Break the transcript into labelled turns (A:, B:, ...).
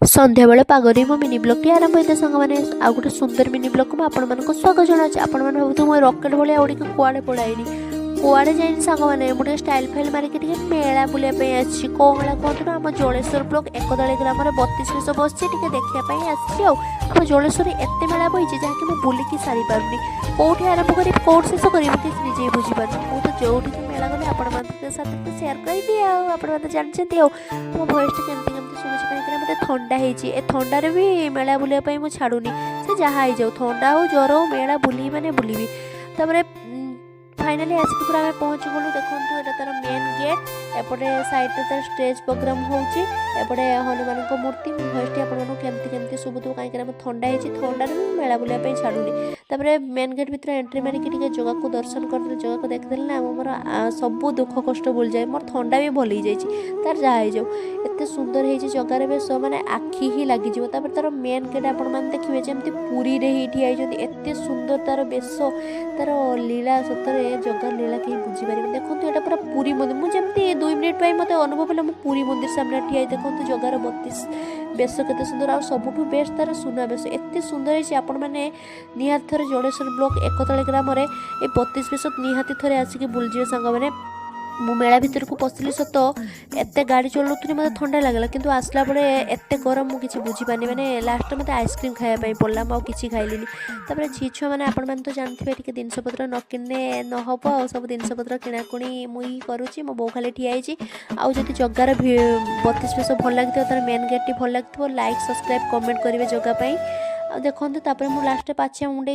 A: सन्ध्या बेले पागरे मो mini blog T आरंभ होता सांग मैंने आ गोटे सुंदर मिनी ब्लॉग को आपको स्वागत जनाऊँ आपण मैंने भावुँ मुझे रकेट भाई आगे कुआड़े पड़ाइनी कुआड़े जाइनि सांग मैंने मुझे स्टाइल फाइल मारिक मेला बुलापी आसी कौन मेला कहतु आम जलेश्वर ब्लॉक एकदली ग्राम 32 वर्ष बस देखापी आसी आम जलेश्वर एत मेला बही जहाँकि मुझे बुलिकी सारी पार्नी कौटी आरंभ करी कौट शेष करी निजे बुझीपार मुझे जो मेला गले आपण सेयार करदी आप जानते मो भयस केमती केमती शुभुची कहीं मत थंडा हो थंडार भी मेला बुलापी मुझे छाड़ूनी से जहाँ हो जाऊ थंडा हो ज्वर हो मेला बुली मैंने बुलबी तापर फाइनाली आसिक पूरा आम पहुँची गलु देखो ये तार मेन गेट एपटे साइड तार स्टेज प्रोग्राम होपटे हनुमान मूर्ति भयस आपको केमती केमती शुभुव कहीं थंडा हो थंडार भी मेला बुलापी छाड़ूनी तापर मेन गेट भर एंट्री मारिक जगह को दर्शन कर जगह को देखदेली ना मोर सब दुख कष्ट भूल जाए मोर थंडा भी भल हो तार जहाँ हो एत सुंदर हो जगार बेश मैंने आखि ही लगिज तार मेन गेट आप देखिए जमी पुरी ही ठिया एत सुंदर तार बेश तार लीला सतरे जगार लीला कहीं बुझीपारे देखो यहाँ पूरा पुरी मंदिर मुझे 2 मिनिट पर मत अनुभव है मुझे पुरी मंदिर सामने ठिया देखो जगार 32 बेश के सुंदर आ सबुठ बेस्ट तार सुना बेश एत सुंदर है आपण मैंने निहाती थे जलेश्वर ब्लॉक एकदली ग्राम 32 बेश निहाती थे आसिक बुलझे सांग मैंने मु मेला भितर को पशिली सत एत गाड़ी चलाऊनी मतलब ठंडा लगला किंतु आसला बेले एत गरम मुझे बुझीपानी मैंने लास्ट मत आइसक्रीम खायापी पड़ा मुझे किसी खाइलिनी तापर झी छुआ मैंने आपण मैंने तो जानते टे जिनपतर न किने न हम आ सब जिनपतर किणाकुणी मुई करुँची मो बो खाली ठियाई आदि जगार 32 बेश भल लगी तार मेन गेट टी भल लगी लाइक सब्सक्राइब कमेंट करेंगे जगह देखते मुझे लास्ट पाछे मुंडे